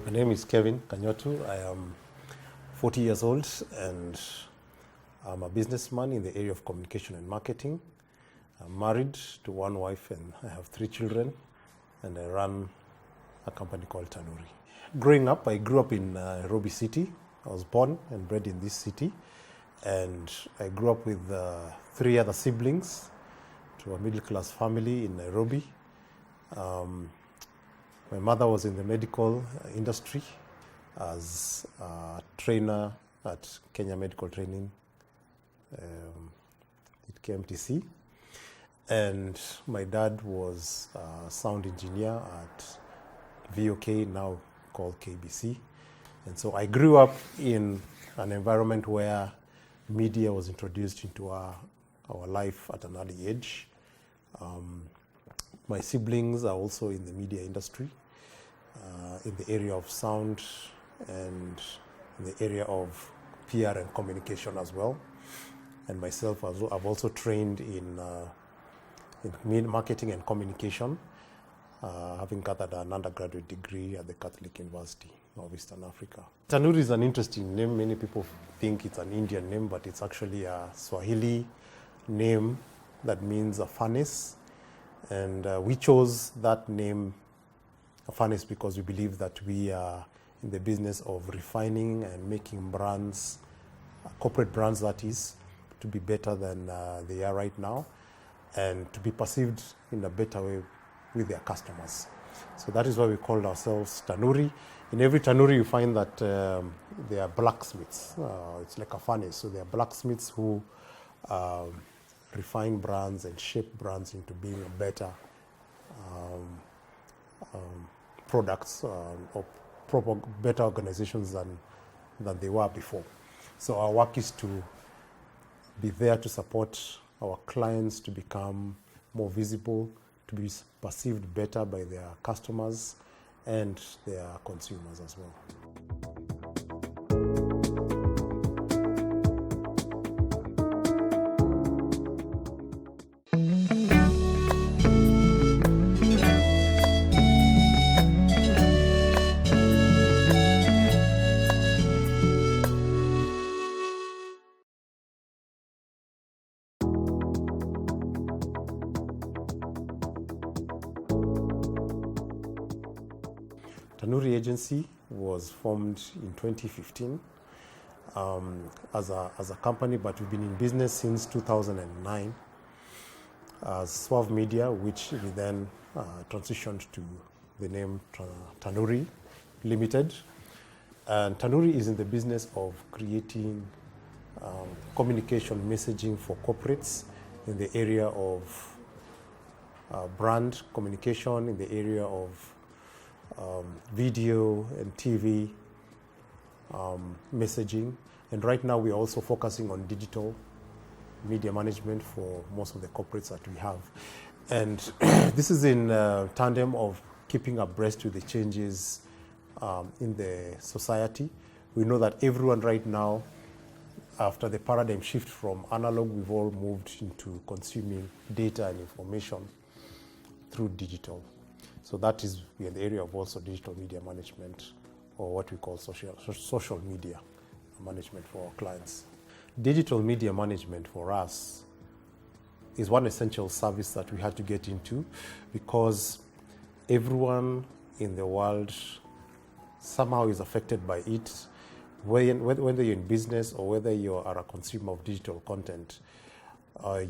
My name is Kevin Kanyottu. I am 40 years old and I'm a businessman in the area of communication and marketing. I'm married to one wife and I have 3 children, and I run a company called Tanuri. Growing up, I grew up in Nairobi City. I was born and bred in this city, and I grew up with 3 other siblings to a middle-class family in Nairobi. My mother was in the medical industry as a trainer at Kenya Medical Training at KMTC. And my dad was a sound engineer at VOK, now called KBC. And so I grew up in an environment where media was introduced into our life at an early age. My siblings are also in the media industry, in the area of sound and in the area of PR and communication as well. And myself, I've also trained in marketing and communication, having gathered an undergraduate degree at the Catholic University of Eastern Africa. Tanuri is an interesting name. Many people think it's an Indian name, but it's actually a Swahili name that means a furnace. And we chose that name, a furnace, because we believe that we are in the business of refining and making brands, corporate brands that is, to be better than they are right now, and to be perceived in a better way with their customers. So that is why we called ourselves Tanuri. In every Tanuri you find that they are blacksmiths. It's like a furnace. So they are blacksmiths who refine brands and shape brands into being a better products or better organizations than they were before. So our work is to be there to support our clients to become more visible, to be perceived better by their customers and their consumers as well. Tanuri Agency was formed in 2015 as a company, but we've been in business since 2009 as Swerve Media, which we then transitioned to the name Tanuri Limited. And Tanuri is in the business of creating communication messaging for corporates in the area of brand communication, in the area of video and TV messaging. And right now we're also focusing on digital media management for most of the corporates that we have. And this is in tandem of keeping abreast with the changes in the society. We know that everyone right now, after the paradigm shift from analog, we've all moved into consuming data and information through digital. So that is in the area of also digital media management, or what we call social media management for our clients. Digital media management for us is one essential service that we had to get into, because everyone in the world somehow is affected by it, whether you're in business or whether you are a consumer of digital content.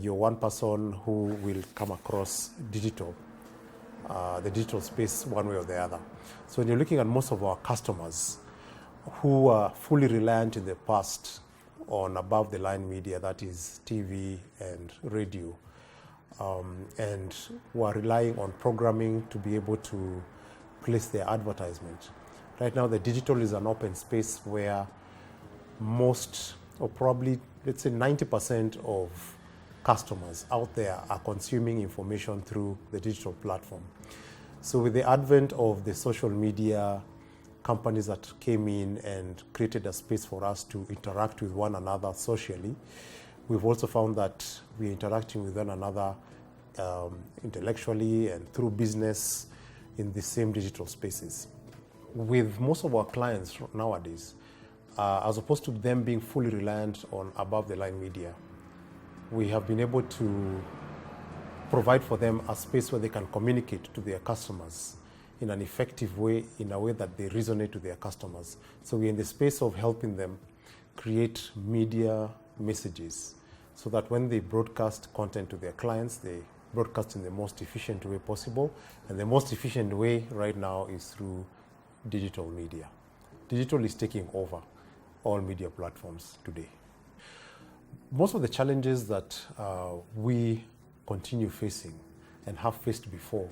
You're one person who will come across the digital space one way or the other. So when you're looking at most of our customers who are fully reliant in the past on above-the-line media, that is TV and radio, and who are relying on programming to be able to place their advertisement. Right now, the digital is an open space where most, or probably, let's say 90% of customers out there are consuming information through the digital platform. So with the advent of the social media companies that came in and created a space for us to interact with one another socially, we've also found that we're interacting with one another intellectually and through business in the same digital spaces. with most of our clients nowadays, as opposed to them being fully reliant on above-the-line media, we have been able to provide for them a space where they can communicate to their customers in an effective way, in a way that they resonate to their customers. So we're in the space of helping them create media messages so that when they broadcast content to their clients, they broadcast in the most efficient way possible. And the most efficient way right now is through digital media. Digital is taking over all media platforms today. Most of the challenges that we continue facing and have faced before,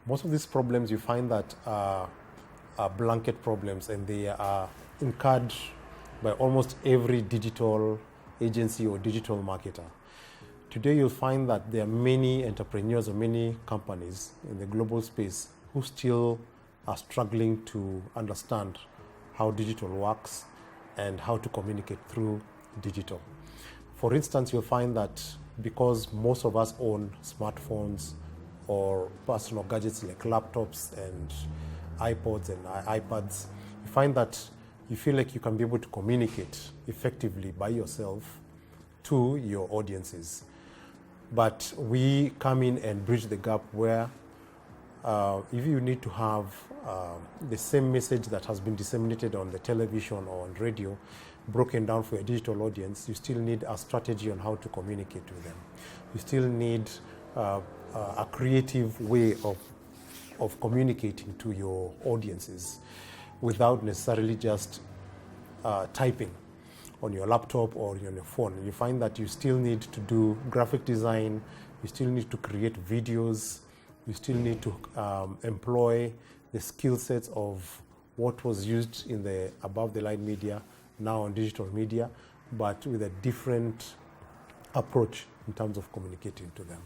most of these problems you find that are blanket problems, and they are incurred by almost every digital agency or digital marketer. Today you'll find that there are many entrepreneurs or many companies in the global space who still are struggling to understand how digital works and how to communicate through digital. For instance, you'll find that because most of us own smartphones or personal gadgets like laptops and iPods and iPads, you find that you feel like you can be able to communicate effectively by yourself to your audiences. But we come in and bridge the gap where if you need to have the same message that has been disseminated on the television or on radio broken down for a digital audience, you still need a strategy on how to communicate with them. You still need a creative way of communicating to your audiences without necessarily just typing on your laptop or on your phone. You find that you still need to do graphic design, you still need to create videos, you still need to employ the skill sets of what was used in the above-the-line media, now on digital media, but with a different approach in terms of communicating to them.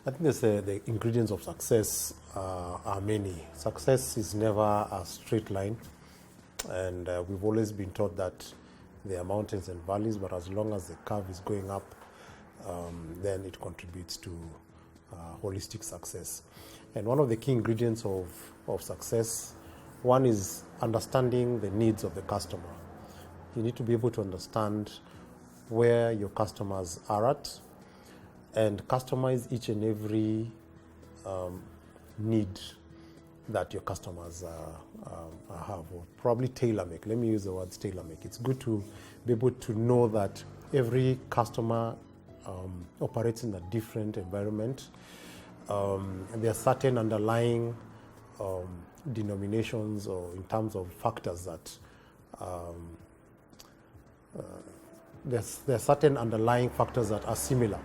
I think the ingredients of success are many. Success is never a straight line, and we've always been taught that there are mountains and valleys, but as long as the curve is going up, then it contributes to holistic success. And one of the key ingredients of success, one is understanding the needs of the customer. You need to be able to understand where your customers are at and customize each and every need that your customers have, or probably tailor-make. Let me use the word tailor-make. It's good to be able to know that every customer operates in a different environment. And there are certain underlying denominations or in terms of factors that there are certain underlying factors that are similar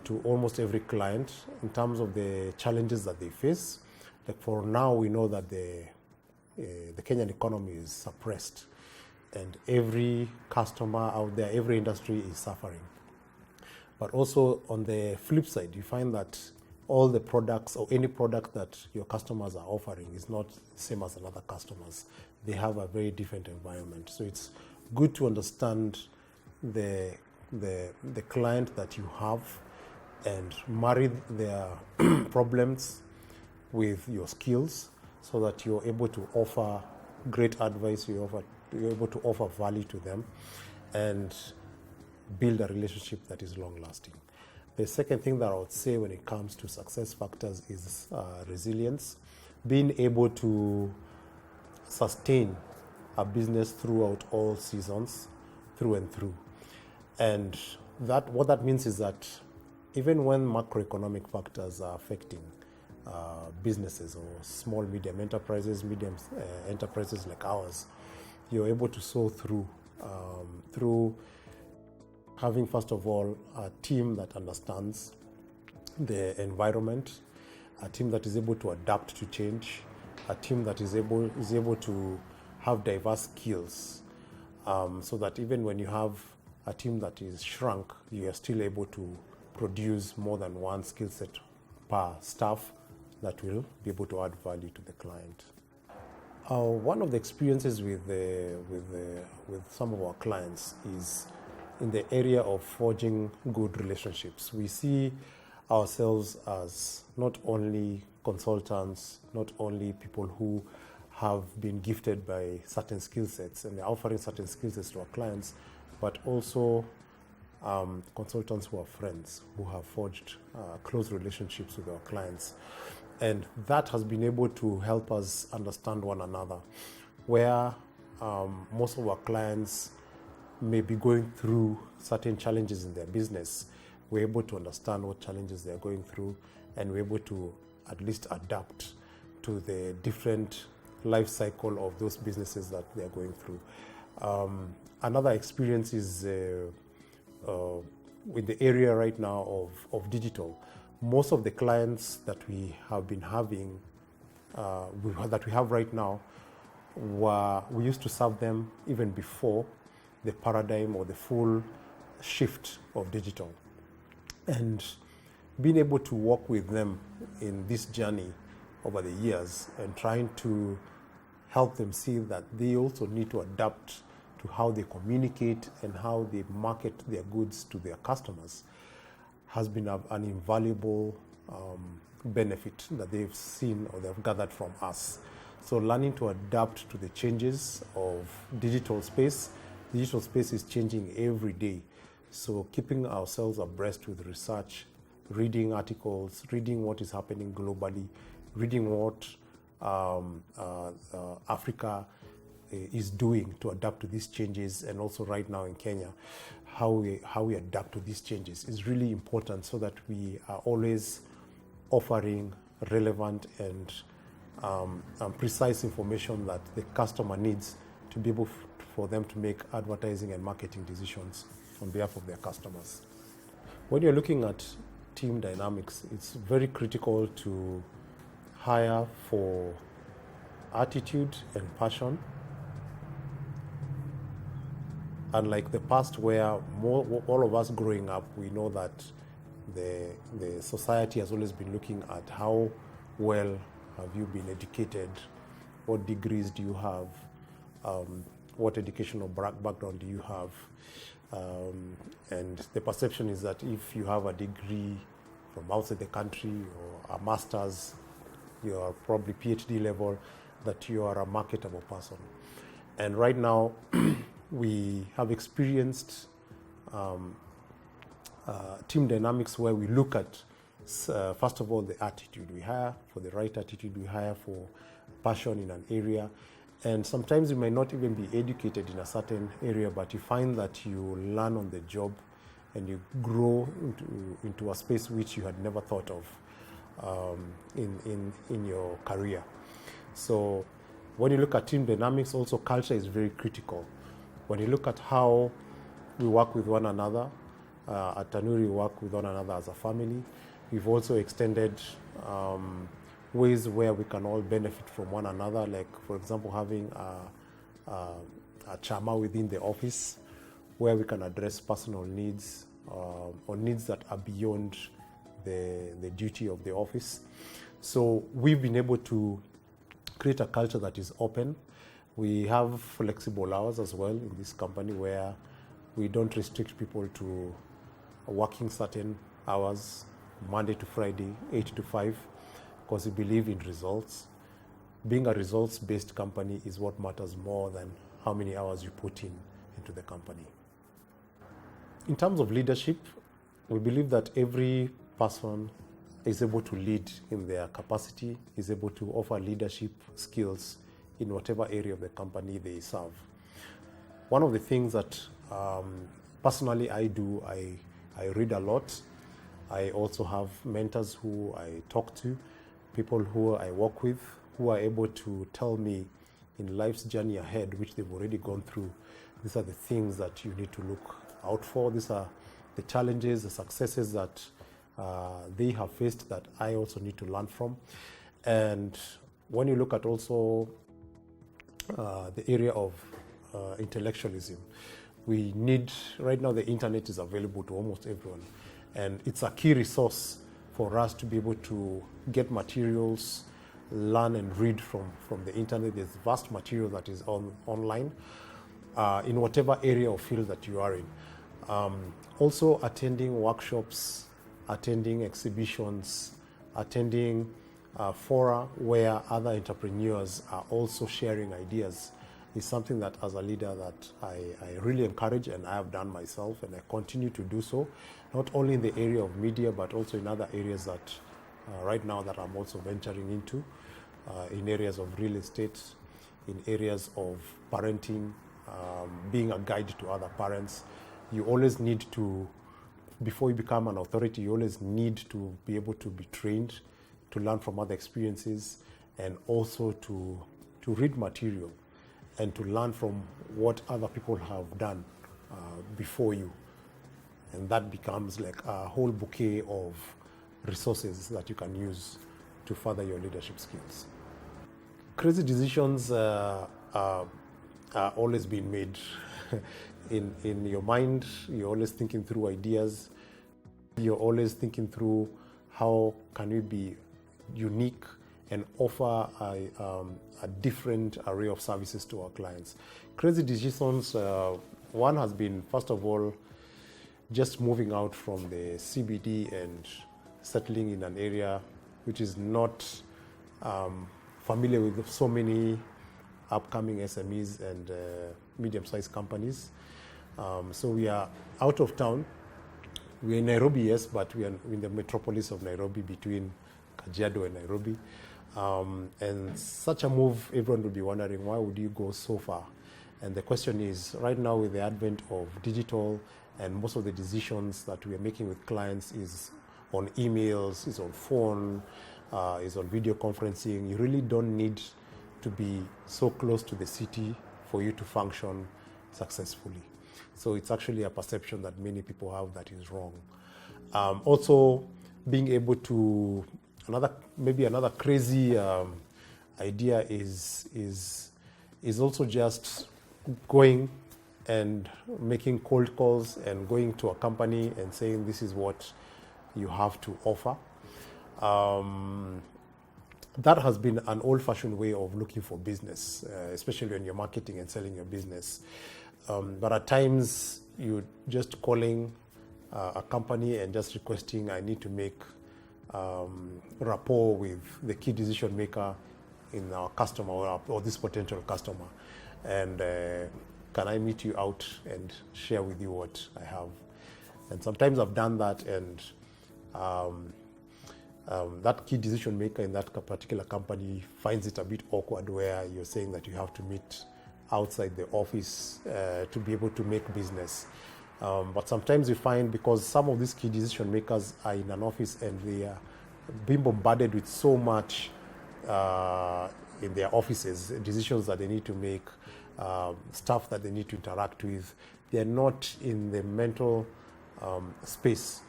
to almost every client in terms of the challenges that they face. Like for now, we know that the Kenyan economy is suppressed, and every customer out there, every industry is suffering. But also on the flip side, you find that all the products or any product that your customers are offering is not the same as another customer's. They have a very different environment. So it's good to understand the client that you have and marry their problems with your skills so that you're able to offer great advice, you're able to offer value to them and build a relationship that is long-lasting. The second thing that I would say when it comes to success factors is resilience. Being able to sustain a business throughout all seasons, through and through. And what that means is that even when macroeconomic factors are affecting businesses or small, medium enterprises, enterprises like ours, you're able to soar through having, first of all, a team that understands the environment, a team that is able to adapt to change, a team that is able to have diverse skills, so that even when you have a team that is shrunk, you are still able to produce more than one skill set per staff that will be able to add value to the client. One of the experiences with some of our clients is in the area of forging good relationships. We see ourselves as not only consultants, not only people who have been gifted by certain skill sets, and they're offering certain skill sets to our clients, but also consultants who are friends, who have forged close relationships with our clients. And that has been able to help us understand one another, where most of our clients may be going through certain challenges in their business. We're able to understand what challenges they're going through, and we're able to at least adapt to the different life cycle of those businesses that they're going through. Another experience is in the area right now of digital. Most of the clients that we have been having, that we have right now, we used to serve them even before the paradigm or the full shift of digital. And being able to work with them in this journey over the years and trying to help them see that they also need to adapt to how they communicate and how they market their goods to their customers has been an invaluable benefit that they've seen or they've gathered from us. So learning to adapt to the changes of digital space. Digital space is changing every day. So keeping ourselves abreast with research, reading articles, reading what is happening globally, reading what Africa is doing to adapt to these changes, and also right now in Kenya, how we adapt to these changes is really important, so that we are always offering relevant and precise information that the customer needs to be able for them to make advertising and marketing decisions on behalf of their customers. When you're looking at team dynamics, it's very critical to hire for attitude and passion. Unlike the past, where all of us growing up, we know that the society has always been looking at how well have you been educated, what degrees do you have, what educational background do you have, and the perception is that if you have a degree from outside the country or a master's, you are probably PhD level, that you are a marketable person. And right now, we have experienced team dynamics where we look at, first of all, the attitude. We hire for the right attitude, we hire for passion in an area. And sometimes you may not even be educated in a certain area, but you find that you learn on the job and you grow into a space which you had never thought of in your career. So when you look at team dynamics, also culture is very critical. When you look at how we work with one another, at Tanuri we work with one another as a family. We've also extended ways where we can all benefit from one another, like, for example, having a chama within the office where we can address personal needs or needs that are beyond the duty of the office. So we've been able to create a culture that is open. We have flexible hours as well in this company, where we don't restrict people to working certain hours, Monday to Friday, 8 to 5, because we believe in results. Being a results-based company is what matters more than how many hours you put into the company. In terms of leadership, we believe that every person is able to lead in their capacity, is able to offer leadership skills in whatever area of the company they serve. One of the things that personally I do, I read a lot. I also have mentors who I talk to, people who I work with, who are able to tell me in life's journey ahead, which they've already gone through, these are the things that you need to look out for. These are the challenges, the successes that they have faced that I also need to learn from. And when you look at also the area of intellectualism, we need, right now the internet is available to almost everyone. And it's a key resource for us to be able to get materials, learn and read from the internet. There's vast material that is online in whatever area or field that you are in. Also attending workshops, attending exhibitions, attending fora where other entrepreneurs are also sharing ideas is something that, as a leader, that I really encourage, and I have done myself, and I continue to do so, not only in the area of media, but also in other areas that right now that I'm also venturing into, in areas of real estate, in areas of parenting, being a guide to other parents. You always need to, before you become an authority, you always need to be able to be trained, to learn from other experiences, and also to read material and to learn from what other people have done before you. And that becomes like a whole bouquet of resources that you can use to further your leadership skills. Crazy decisions are always being made. In your mind, you're always thinking through ideas. You're always thinking through how can we be unique and offer a different array of services to our clients. Crazy decisions, one has been, first of all, just moving out from the CBD and settling in an area which is not familiar with so many upcoming SMEs and medium-sized companies. So we are out of town. We're in Nairobi, yes, but we are in the metropolis of Nairobi, between Kajiado and Nairobi. And such a move, everyone will be wondering, why would you go so far? And the question is, right now with the advent of digital, and most of the decisions that we are making with clients is on emails, is on phone, is on video conferencing. You really don't need to be so close to the city for you to function successfully. So it's actually a perception that many people have that is wrong. Also, being able to, another crazy idea is also just going and making cold calls and going to a company and saying this is what you have to offer. That has been an old-fashioned way of looking for business, especially when you're marketing and selling your business. But at times, you're just calling a company and just requesting, I need to make rapport with the key decision maker in our customer or this potential customer. And can I meet you out and share with you what I have? And sometimes I've done that, and that key decision maker in that particular company finds it a bit awkward where you're saying that you have to meet outside the office to be able to make business. But sometimes you find, because some of these key decision makers are in an office and they are being bombarded with so much in their offices, decisions that they need to make, stuff that they need to interact with, they're not in the mental space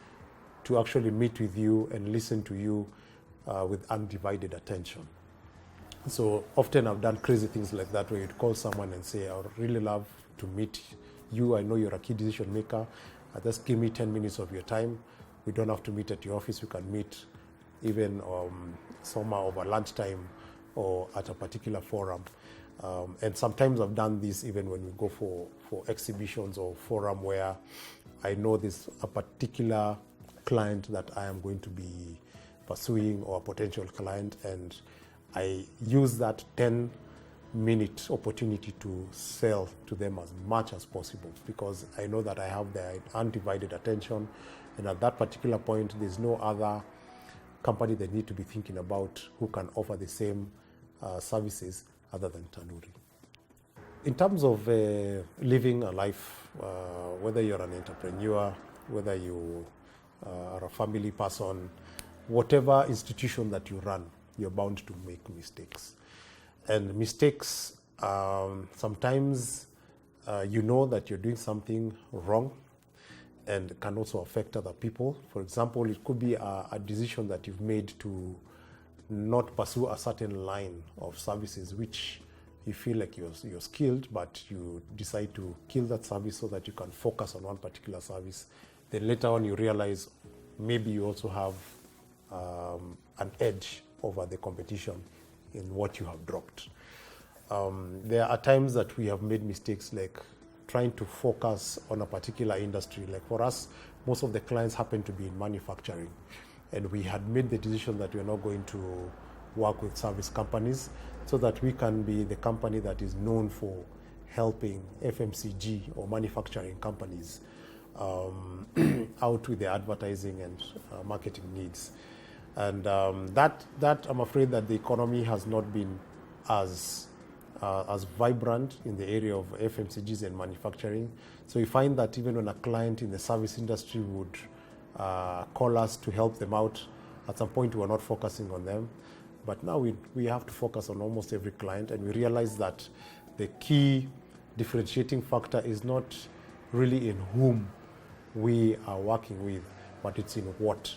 to actually meet with you and listen to you with undivided attention. So often I've done crazy things like that, where you'd call someone and say, I would really love to meet you. I know you're a key decision maker. Just give me 10 minutes of your time. We don't have to meet at your office. We can meet even somewhere over lunchtime or at a particular forum. And sometimes I've done this even when we go for exhibitions or forum where I know there's a particular client that I am going to be pursuing, or a potential client, and I use that 10-minute opportunity to sell to them as much as possible, because I know that I have their undivided attention, and at that particular point there's no other company they need to be thinking about who can offer the same services other than Tanuri. In terms of living a life, whether you're an entrepreneur, whether you are a family person, whatever institution that you run, you're bound to make mistakes. And mistakes, sometimes you know that you're doing something wrong and can also affect other people. For example, it could be a decision that you've made to not pursue a certain line of services which you feel like you're skilled, but you decide to kill that service so that you can focus on one particular service. Then later on you realize maybe you also have an edge over the competition in what you have dropped. There are times that we have made mistakes, like trying to focus on a particular industry. Like for us, most of the clients happen to be in manufacturing, and we had made the decision that we're not going to work with service companies so that we can be the company that is known for helping FMCG or manufacturing companies out with their advertising and marketing needs. And that I'm afraid that the economy has not been as vibrant in the area of FMCGs and manufacturing. So we find that even when a client in the service industry would call us to help them out, at some point we were not focusing on them. But now we have to focus on almost every client, and we realize that the key differentiating factor is not really in whom we are working with, but it's in what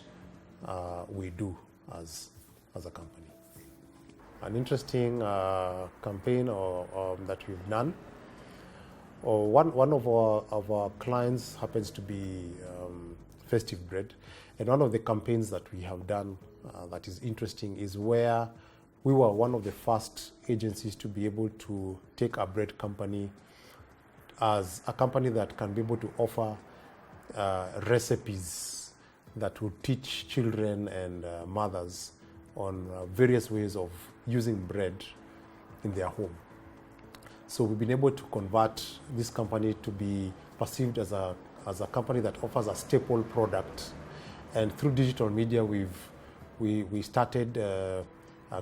we do as a company. An interesting campaign that we've done. One of our clients happens to be Festive Bread, and one of the campaigns that we have done that is interesting is where we were one of the first agencies to be able to take a bread company as a company that can be able to offer recipes that will teach children and mothers on various ways of using bread in their home. So we've been able to convert this company to be perceived as a company that offers a staple product. And through digital media, we started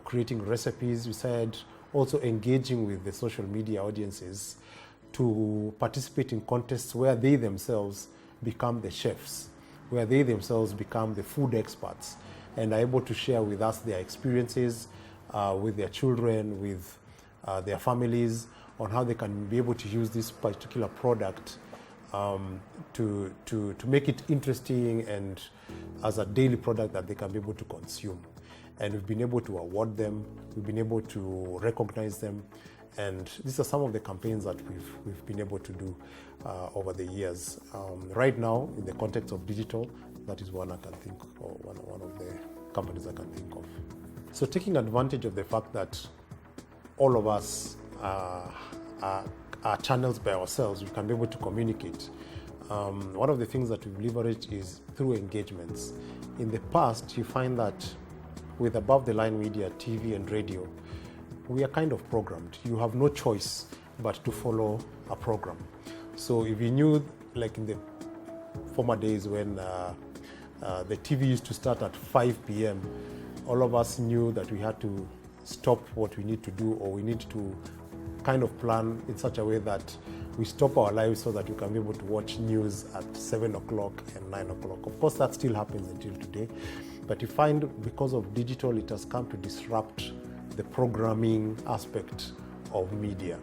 creating recipes. We started also engaging with the social media audiences to participate in contests where they themselves become the chefs, where they themselves become the food experts and are able to share with us their experiences with their children, with their families, on how they can be able to use this particular product to make it interesting and as a daily product that they can be able to consume. And we've been able to award them, we've been able to recognize them, and these are some of the campaigns that we've been able to do over the years. Right now, in the context of digital, that is one I can think, or one of the companies I can think of. So taking advantage of the fact that all of us are channels by ourselves, we can be able to communicate. One of the things that we've leveraged is through engagements. In the past, you find that with above-the-line media, TV and radio, we are kind of programmed. You have no choice but to follow a program. So if you knew, like in the former days when the TV used to start at 5 p.m., all of us knew that we had to stop what we need to do, or we need to kind of plan in such a way that we stop our lives so that we can be able to watch news at 7 o'clock and 9 o'clock. Of course, that still happens until today. But you find because of digital, it has come to disrupt the programming aspect of media,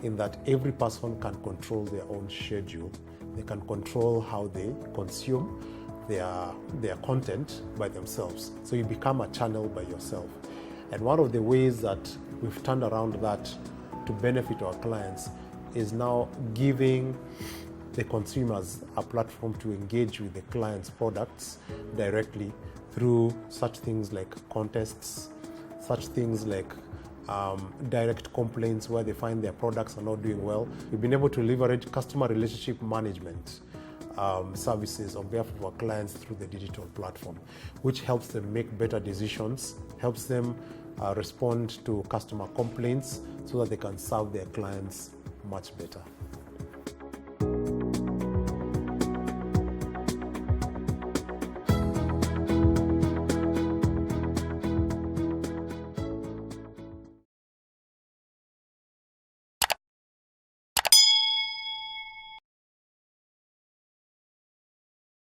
in that every person can control their own schedule. They can control how they consume their content by themselves. So you become a channel by yourself. And one of the ways that we've turned around that to benefit our clients is now giving the consumers a platform to engage with the client's products directly through such things like contests, such things like direct complaints where they find their products are not doing well. We've been able to leverage customer relationship management services on behalf of our clients through the digital platform, which helps them make better decisions, helps them respond to customer complaints so that they can serve their clients much better.